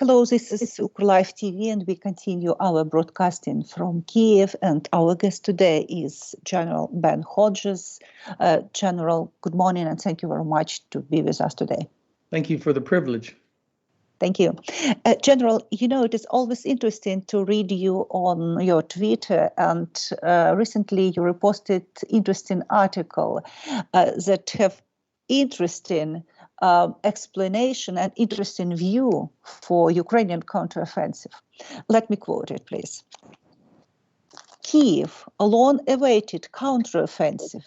Hello, this is ukrlife TV, and we continue our broadcasting from Kiev. And our guest today is General Ben Hodges. General, good morning, and thank you very much to be with us today. Thank you for the privilege. Thank you. General, you know, it is always interesting to read you on your Twitter, and recently you reposted interesting article that have interesting explanation and interesting view for Ukrainian counteroffensive. Let me quote it, please. Kiev, a long-awaited counteroffensive,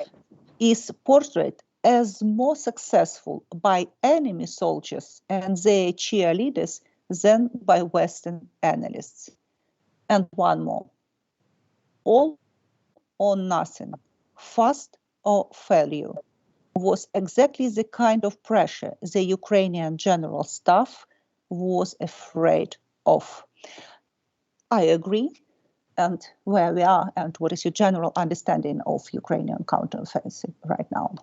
is portrayed as more successful by enemy soldiers and their cheerleaders than by Western analysts. And one more. All or nothing, fast or failure, was exactly the kind of pressure the Ukrainian general staff was afraid of. I agree. And where we are, and what is your general understanding of Ukrainian counteroffensive right now?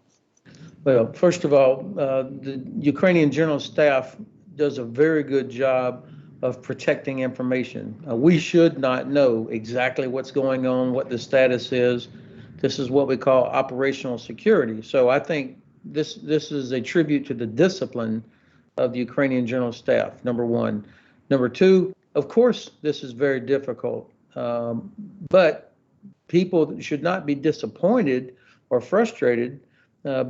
Well, first of all, the Ukrainian General Staff does a very good job of protecting information. We should not know exactly what's going on, what the status is. This is what we call operational security. So I think this is a tribute to the discipline of the Ukrainian General Staff, number one. Number two, of course, this is very difficult, but people should not be disappointed or frustrated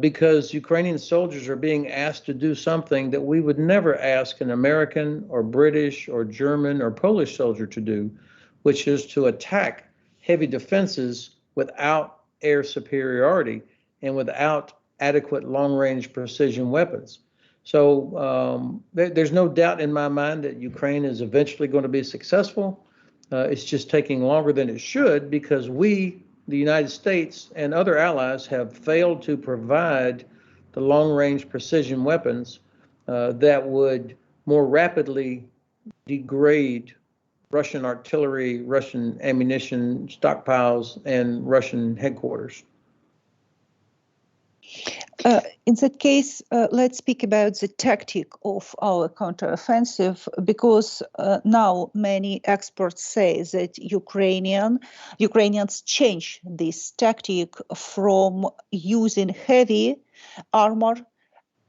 because Ukrainian soldiers are being asked to do something that we would never ask an American or British or German or Polish soldier to do, which is to attack heavy defenses without air superiority and without adequate long-range precision weapons. So there's no doubt in my mind that Ukraine is eventually going to be successful. It's just taking longer than it should because we, the United States and other allies, have failed to provide the long-range precision weapons that would more rapidly degrade Russian artillery, Russian ammunition stockpiles, and Russian headquarters. In that case, let's speak about the tactic of our counteroffensive, because now many experts say that Ukrainians change this tactic from using heavy armor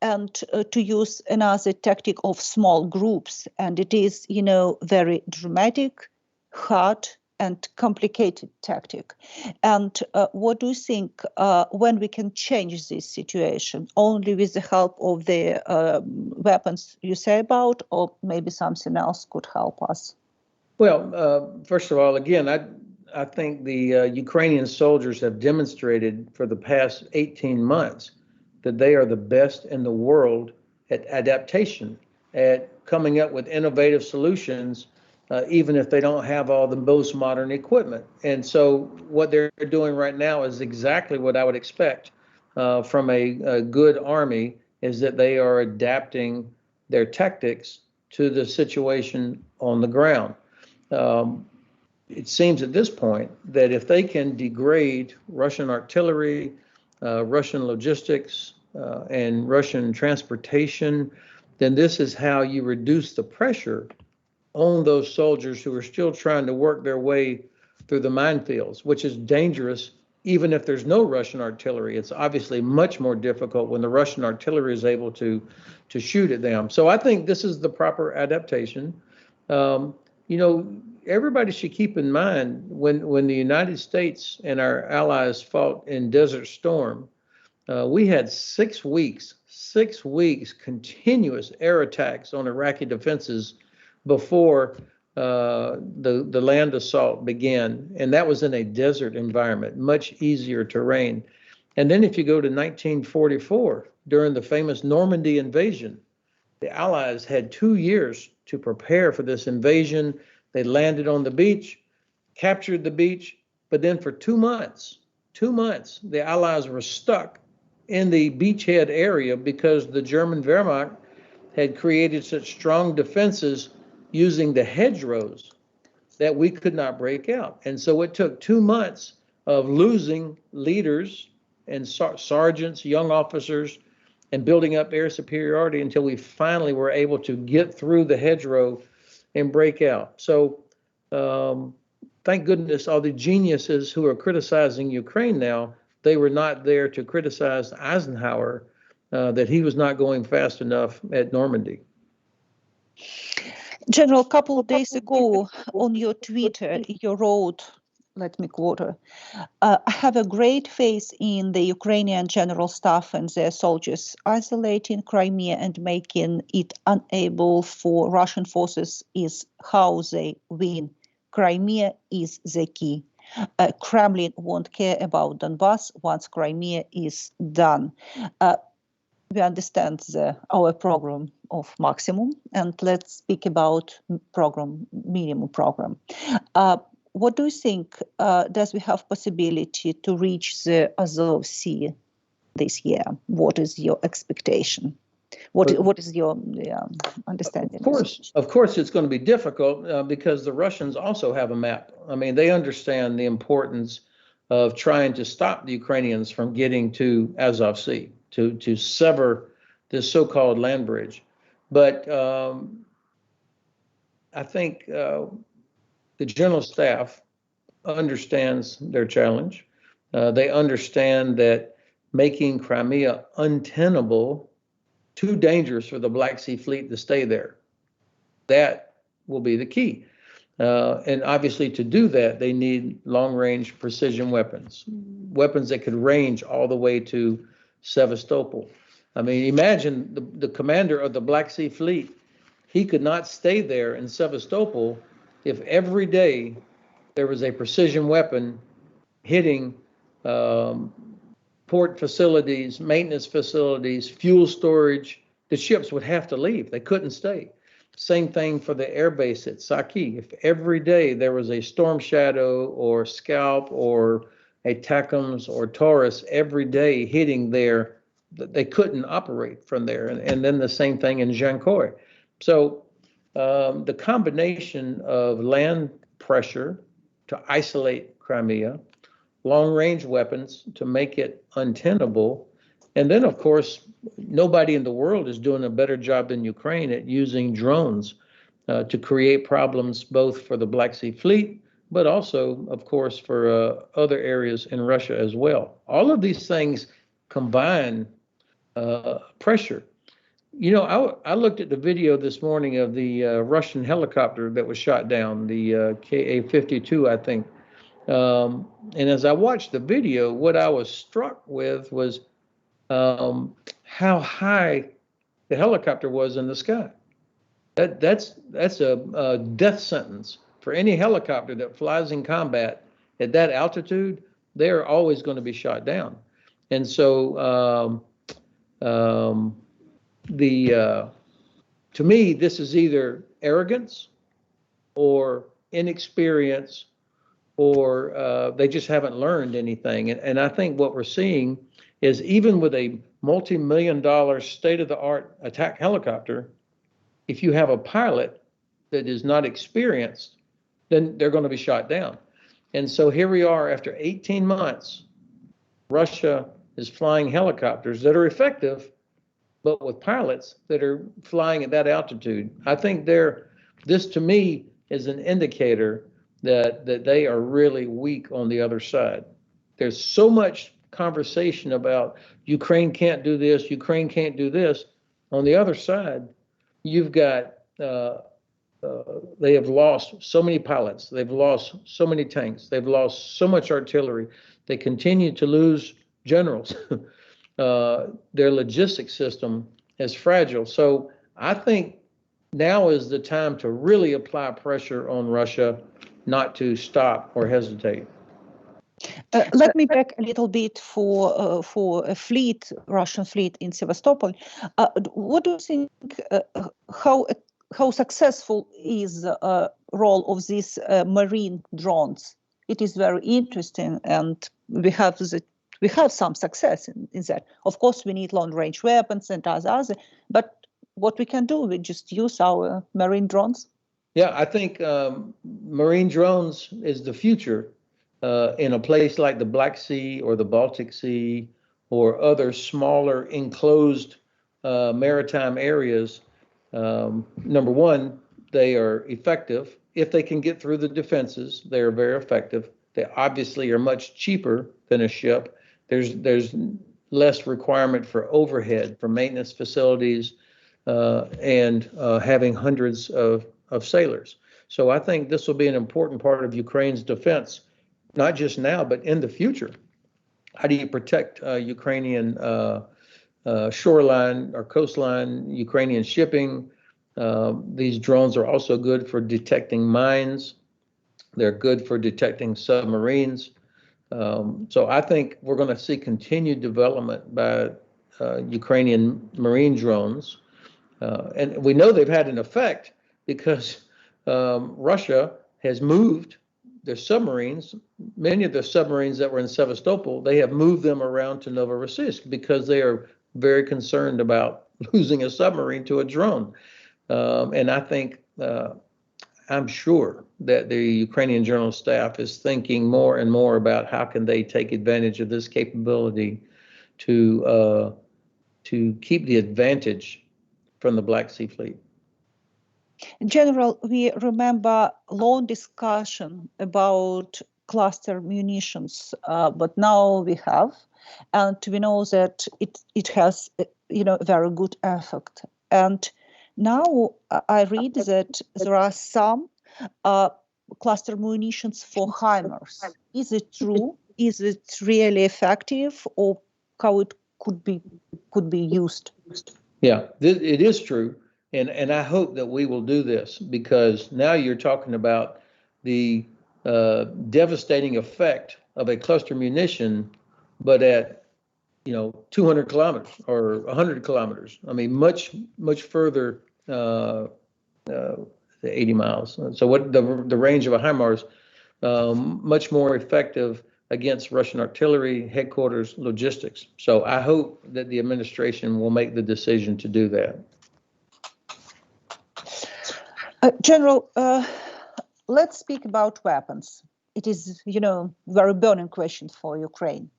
and to use another tactic of small groups. And it is, you know, very dramatic, hard, and complicated tactic. And what do you think when we can change this situation? Only with the help of the weapons you say about, or maybe something else could help us? Well, first of all, again, I think the Ukrainian soldiers have demonstrated for the past 18 months that they are the best in the world at adaptation, at coming up with innovative solutions, even if they don't have all the most modern equipment. And so what they're doing right now is exactly what I would expect from a good army, is that they are adapting their tactics to the situation on the ground. It seems at this point that if they can degrade Russian artillery, Russian logistics, and Russian transportation, then this is how you reduce the pressure on those soldiers who are still trying to work their way through the minefields, which is dangerous even if there's no Russian artillery. It's obviously much more difficult when the Russian artillery is able to shoot at them. So I think this is the proper adaptation. You know, everybody should keep in mind when the United States and our allies fought in Desert Storm, we had 6 weeks continuous air attacks on Iraqi defenses before the land assault began. And that was in a desert environment, much easier terrain. And then if you go to 1944, during the famous Normandy invasion, the Allies had 2 years to prepare for this invasion. They landed on the beach, captured the beach, but then for 2 months, the Allies were stuck in the beachhead area because the German Wehrmacht had created such strong defenses using the hedgerows that we could not break out. And so it took 2 months of losing leaders and sergeants, young officers, and building up air superiority until we finally were able to get through the hedgerow and break out. So thank goodness all the geniuses who are criticizing Ukraine now, they were not there to criticize Eisenhower that he was not going fast enough at Normandy. General, a couple of days ago on your Twitter, you wrote, let me quote her, I have a great faith in the Ukrainian general staff and their soldiers. Isolating Crimea and making it unable for Russian forces is how they win. Crimea is the key. Kremlin won't care about Donbass once Crimea is done. We understand our program of maximum, and let's speak about minimum program. What do you think? Does we have possibility to reach the Azov Sea this year? What is your expectation? What is your understanding? Of course, it's going to be difficult because the Russians also have a map. I mean, they understand the importance of trying to stop the Ukrainians from getting to Azov Sea, to sever this so-called land bridge. But I think the general staff understands their challenge. They understand that making Crimea untenable, too dangerous for the Black Sea Fleet to stay there. That will be the key. And obviously to do that, they need long-range precision weapons, weapons that could range all the way to Sevastopol. I mean, imagine the commander of the Black Sea Fleet, he could not stay there in Sevastopol if every day there was a precision weapon hitting port facilities, maintenance facilities, fuel storage. The ships would have to leave. They couldn't stay. Same thing for the air base at Saki. If every day there was a Storm Shadow or Scalp or a TACMS or Taurus every day hitting there, they couldn't operate from there. And then the same thing in Jankoy. So the combination of land pressure to isolate Crimea, long-range weapons to make it untenable, and then, of course, nobody in the world is doing a better job than Ukraine at using drones to create problems both for the Black Sea Fleet, but also, of course, for other areas in Russia as well. All of these things combine pressure. You know, I looked at the video this morning of the Russian helicopter that was shot down, the Ka-52, I think. And as I watched the video, what I was struck with was how high the helicopter was in the sky. That's a death sentence for any helicopter that flies in combat at that altitude. They're always going to be shot down. And so to me, this is either arrogance or inexperience, or they just haven't learned anything. And I think what we're seeing is even with a multi-million-dollar state-of-the-art attack helicopter, if you have a pilot that is not experienced, then they're going to be shot down. And so here we are after 18 months, Russia is flying helicopters that are effective, but with pilots that are flying at that altitude. I think this to me is an indicator that they are really weak on the other side. There's so much conversation about Ukraine can't do this, Ukraine can't do this. On the other side, you've got they have lost so many pilots, they've lost so many tanks, they've lost so much artillery. They continue to lose generals. Their logistics system is fragile. So I think now is the time to really apply pressure on Russia not to stop or hesitate. Let me back a little bit for a fleet, Russian fleet in Sevastopol. What do you think? How successful is the role of these marine drones? It is very interesting, and we have some success in that. Of course, we need long-range weapons and others, but what we can do, we just use our marine drones. Yeah, I think marine drones is the future in a place like the Black Sea or the Baltic Sea or other smaller enclosed maritime areas. Number one, They are effective. If they can get through the defenses, they are very effective. They obviously are much cheaper than a ship. There's less requirement for overhead, for maintenance facilities, and having hundreds of sailors. So I think this will be an important part of Ukraine's defense, not just now, but in the future. How do you protect Ukrainian shoreline or coastline, Ukrainian shipping? These drones are also good for detecting mines. They're good for detecting submarines. So I think we're going to see continued development by Ukrainian marine drones. And we know they've had an effect because Russia has moved their submarines. Many of the submarines that were in Sevastopol, they have moved them around to Novorossiysk because they are very concerned about losing a submarine to a drone. And I think, I'm sure that the Ukrainian General Staff is thinking more and more about how can they take advantage of this capability to keep the advantage from the Black Sea Fleet. General, we remember long discussion about cluster munitions, but now we have, and we know that it has, very good effect. And now I read that there are some cluster munitions for HIMARS. Is it true? Is it really effective, or how it could be used? Yeah, it is true. And I hope that we will do this, because now you're talking about the devastating effect of a cluster munition, but at 200 kilometers or 100 kilometers. I mean, much further, 80 miles. So what the range of a HIMARS, much more effective against Russian artillery, headquarters, logistics. So I hope that the administration will make the decision to do that. General, let's speak about weapons. It is, very burning question for Ukraine.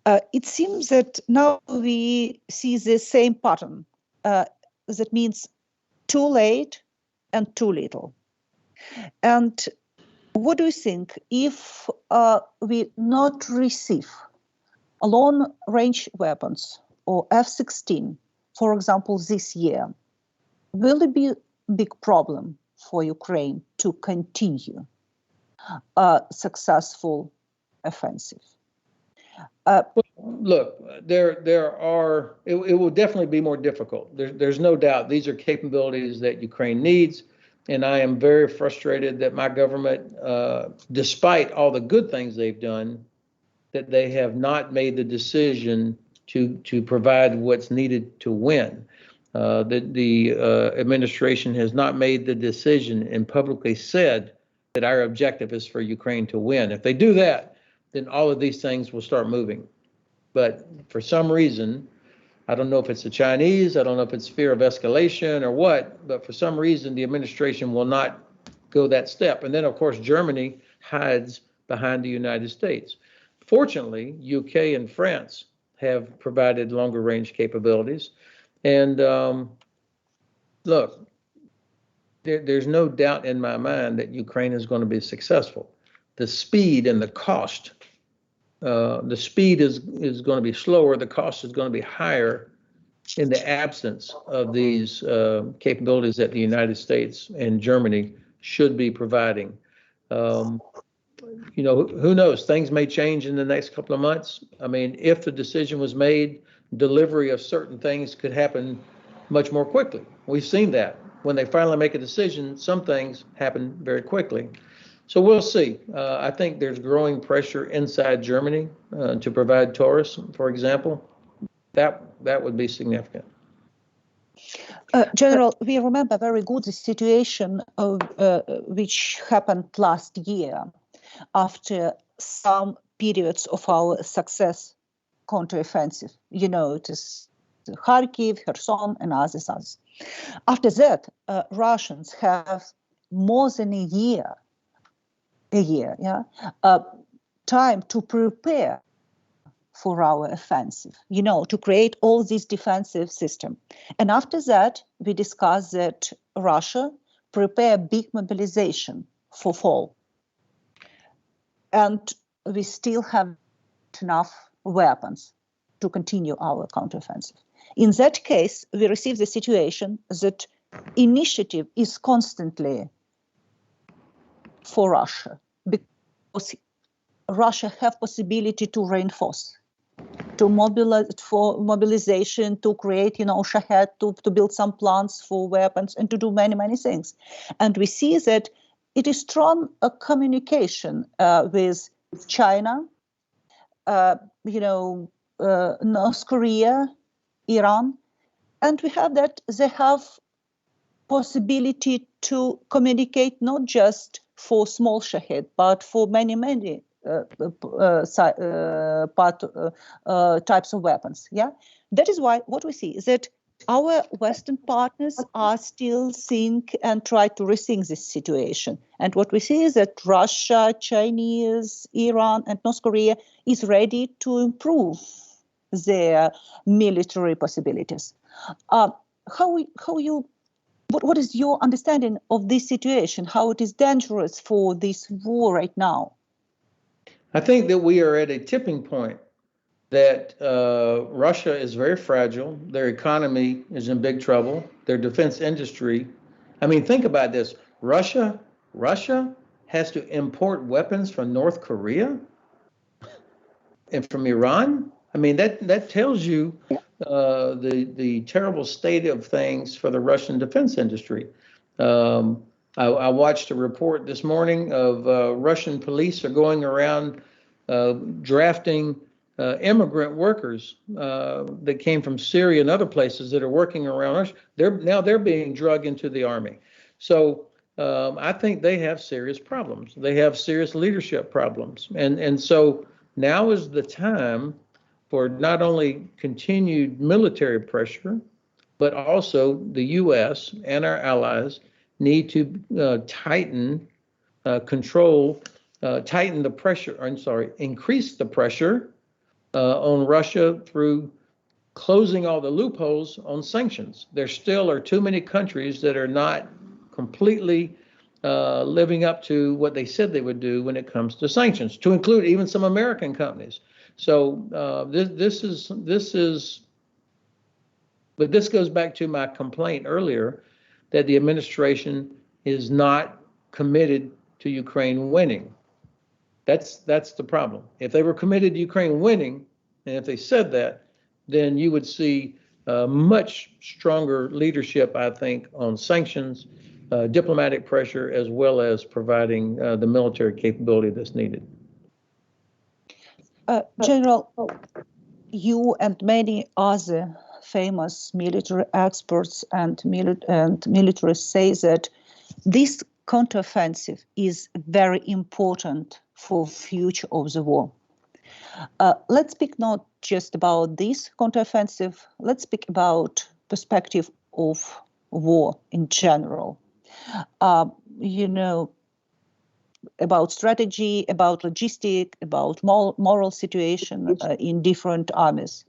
It seems that now we see the same pattern. That means too late and too little. And what do you think if we not receive long-range weapons or F-16, for example, this year? Will it be a big problem for Ukraine to continue a successful offensive? Look, it will definitely be more difficult. There's no doubt these are capabilities that Ukraine needs. And I am very frustrated that my government, despite all the good things they've done, that they have not made the decision to provide what's needed to win. The administration has not made the decision and publicly said that our objective is for Ukraine to win. If they do that, then all of these things will start moving. But for some reason, I don't know if it's the Chinese, I don't know if it's fear of escalation or what, but for some reason, the administration will not go that step. And then, of course, Germany hides behind the United States. Fortunately, UK and France have provided longer range capabilities. And look, there's no doubt in my mind that Ukraine is going to be successful. The speed and the cost, the speed is going to be slower, the cost is going to be higher in the absence of these capabilities that the United States and Germany should be providing. Who knows? Things may change in the next couple of months. I mean, if the decision was made, delivery of certain things could happen much more quickly. We've seen that. When they finally make a decision, some things happen very quickly. So we'll see. I think there's growing pressure inside Germany to provide Taurus, for example. That would be significant. General, we remember very good the situation of, which happened last year after some periods of our success counteroffensive. It is Kharkiv, Kherson, and others. After that, Russians have more than a year, time to prepare for our offensive, to create all this defensive system. And after that, we discussed that Russia prepare big mobilization for fall. And we still have enough weapons to continue our counteroffensive. In that case, we receive the situation that initiative is constantly for Russia, because Russia have possibility to reinforce, to mobilize for mobilization, to create, shahed, to build some plants for weapons, and to do many, many things. And we see that it is strong communication with China, North Korea, Iran, and we have that they have possibility to communicate not just for small shahed, but for many, many types of weapons. Yeah, that is why what we see is that our Western partners are still think and try to rethink this situation. And what we see is that Russia, Chinese, Iran, and North Korea is ready to improve their military possibilities. What is your understanding of this situation? How it is dangerous for this war right now? I think that we are at a tipping point, that Russia is very fragile. Their economy is in big trouble. Their defense industry. I mean, think about this. Russia has to import weapons from North Korea and from Iran. I mean, that tells you the terrible state of things for the Russian defense industry. I watched a report this morning of Russian police are going around drafting immigrant workers that came from Syria and other places that are working around us. They're being drugged into the army. So I think they have serious problems. They have serious leadership problems. And so now is the time for not only continued military pressure, but also the U.S. and our allies need to tighten the pressure, increase the pressure on Russia through closing all the loopholes on sanctions. There still are too many countries that are not completely living up to what they said they would do when it comes to sanctions, to include even some American companies. So but this goes back to my complaint earlier that the administration is not committed to Ukraine winning. That's the problem. If they were committed to Ukraine winning, and if they said that, then you would see much stronger leadership, I think, on sanctions, diplomatic pressure, as well as providing the military capability that's needed. General, you and many other famous military experts and militarists say that this counteroffensive is very important for future of the war. Let's speak not just about this counteroffensive. Let's speak about perspective of war in general. About strategy, about logistic, about moral situation in different armies.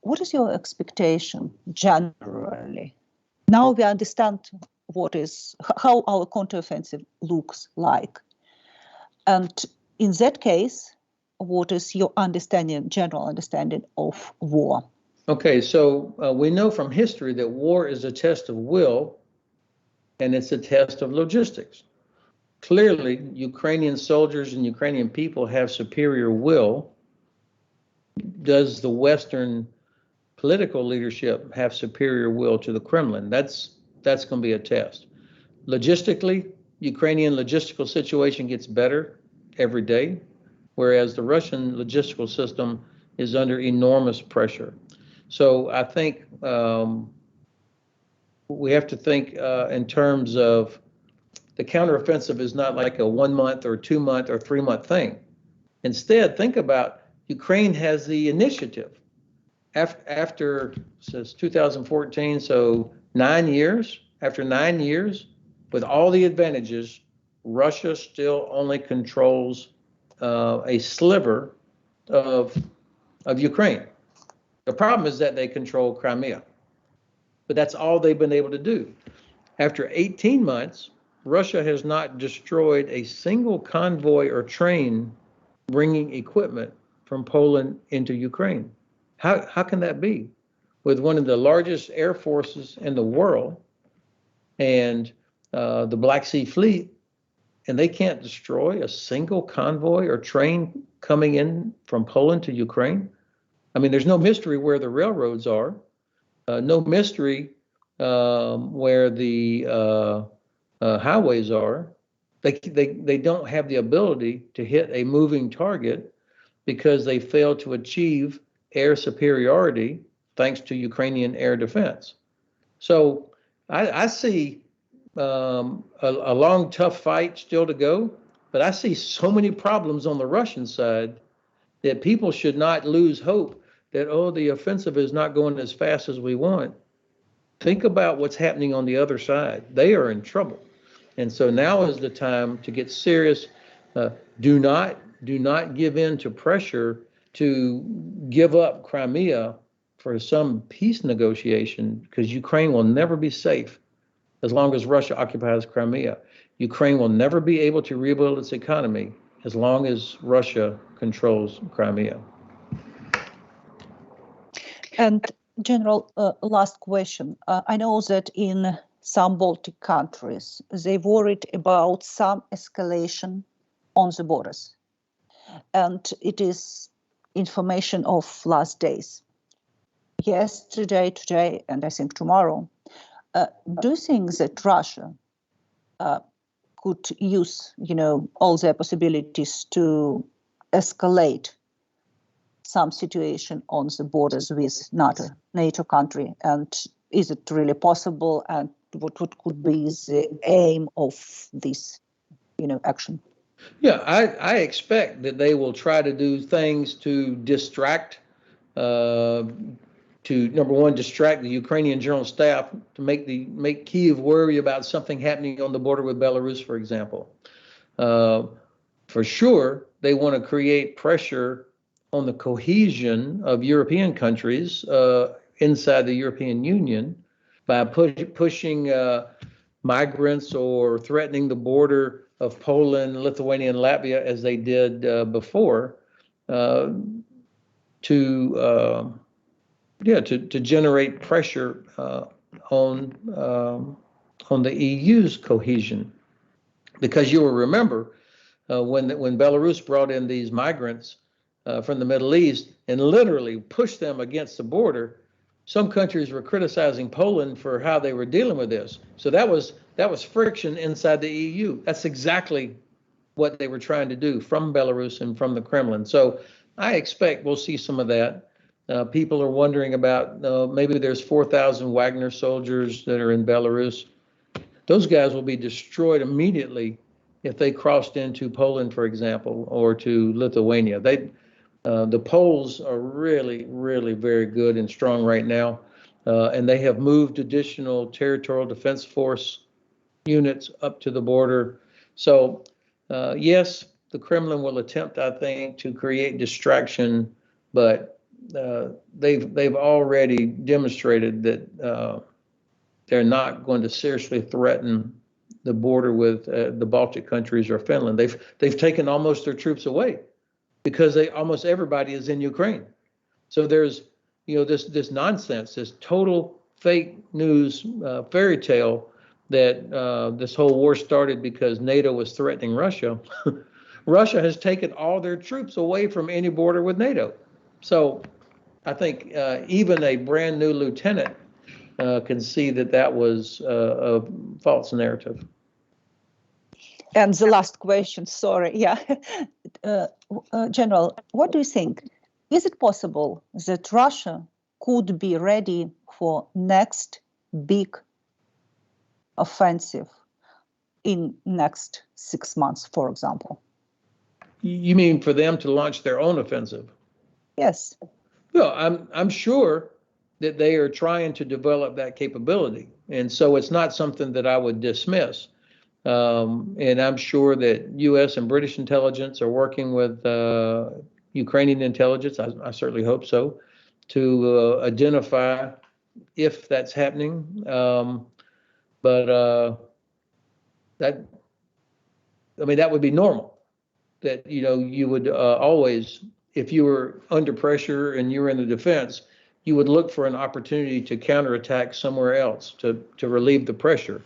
What is your expectation generally? Now we understand how our counteroffensive looks like. And in that case, what is your general understanding of war? Okay, so we know from history that war is a test of will, and it's a test of logistics. Clearly, Ukrainian soldiers and Ukrainian people have superior will. Does the Western political leadership have superior will to the Kremlin? That's going to be a test. Logistically, Ukrainian logistical situation gets better every day, whereas the Russian logistical system is under enormous pressure. So I think we have to think in terms of the counteroffensive is not like a 1 month or 2 month or 3 month thing. Instead, think about Ukraine has the initiative. After since 2014, so 9 years, after 9 years, with all the advantages, Russia still only controls a sliver of Ukraine. The problem is that they control Crimea, but that's all they've been able to do. After 18 months, Russia has not destroyed a single convoy or train bringing equipment from Poland into Ukraine. How can that be? With one of the largest air forces in the world and the Black Sea Fleet, and they can't destroy a single convoy or train coming in from Poland to Ukraine? I mean, there's no mystery where the railroads are, no mystery where the highways are. They don't have the ability to hit a moving target because they failed to achieve air superiority thanks to Ukrainian air defense. So I see a long, tough fight still to go, but I see so many problems on the Russian side that people should not lose hope that, oh, the offensive is not going as fast as we want. Think about what's happening on the other side. They are in trouble. And so now is the time to get serious. Do not give in to pressure to give up Crimea for some peace negotiation, because Ukraine will never be safe as long as Russia occupies Crimea. Ukraine will never be able to rebuild its economy as long as Russia controls Crimea. And General, last question. I know that in some Baltic countries, they worried about some escalation on the borders. And it is information of last days. Yesterday, today, and I think tomorrow. Do you think that Russia could use, all their possibilities to escalate some situation on the borders with NATO country? And is it really possible? And what could be the aim of this, action? Yeah, I expect that they will try to do things to distract, to number one, distract the Ukrainian general staff, to make Kyiv worry about something happening on the border with Belarus, for example. For sure, they want to create pressure on the cohesion of European countries inside the European Union by pushing migrants or threatening the border of Poland, Lithuania, and Latvia, as they did before, to generate pressure on the EU's cohesion. Because you will remember when Belarus brought in these migrants from the Middle East and literally pushed them against the border, some countries were criticizing Poland for how they were dealing with this. So that was friction inside the EU. That's exactly what they were trying to do from Belarus and from the Kremlin. So I expect we'll see some of that. People are wondering about maybe there's 4,000 Wagner soldiers that are in Belarus. Those guys will be destroyed immediately if they crossed into Poland, for example, or to Lithuania. The Poles are really, really very good and strong right now, and they have moved additional territorial defense force units up to the border. So, yes, the Kremlin will attempt, I think, to create distraction, but they've already demonstrated that they're not going to seriously threaten the border with the Baltic countries or Finland. They've taken almost their troops away because almost everybody is in Ukraine. So there's this nonsense, this total fake news fairy tale that this whole war started because NATO was threatening Russia. Russia has taken all their troops away from any border with NATO. So I think even a brand new lieutenant can see that was a false narrative. And the last question, sorry, yeah. General, what do you think? Is it possible that Russia could be ready for next big offensive in next 6 months, for example? You mean for them to launch their own offensive? Yes. Well, I'm sure that they are trying to develop that capability, and so it's not something that I would dismiss. And I'm sure that U.S. and British intelligence are working with Ukrainian intelligence. I certainly hope so, to identify if that's happening. But that, I mean, that would be normal. That, you would always, if you were under pressure and you were in the defense, you would look for an opportunity to counterattack somewhere else to relieve the pressure.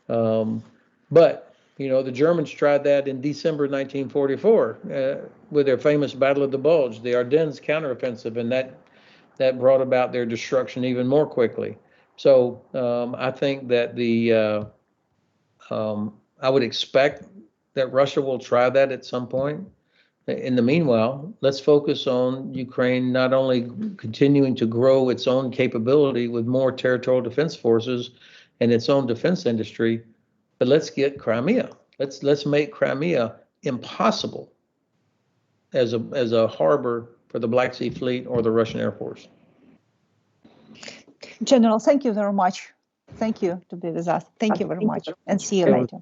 But the Germans tried that in December 1944 with their famous Battle of the Bulge, the Ardennes counteroffensive, and that brought about their destruction even more quickly. So I think that I would expect that Russia will try that at some point. In the meanwhile, let's focus on Ukraine not only continuing to grow its own capability with more territorial defense forces and its own defense industry, but let's get Crimea. Let's make Crimea impossible as a harbor for the Black Sea Fleet or the Russian Air Force. General, thank you very much. Thank you to be with us. Thank you very much, and see you later.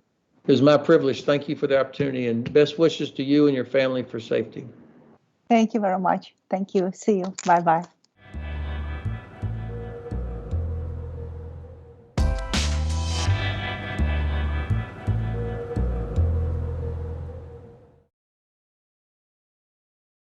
It was my privilege. Thank you for the opportunity, and best wishes to you and your family for safety. Thank you very much. Thank you. See you. Bye-bye.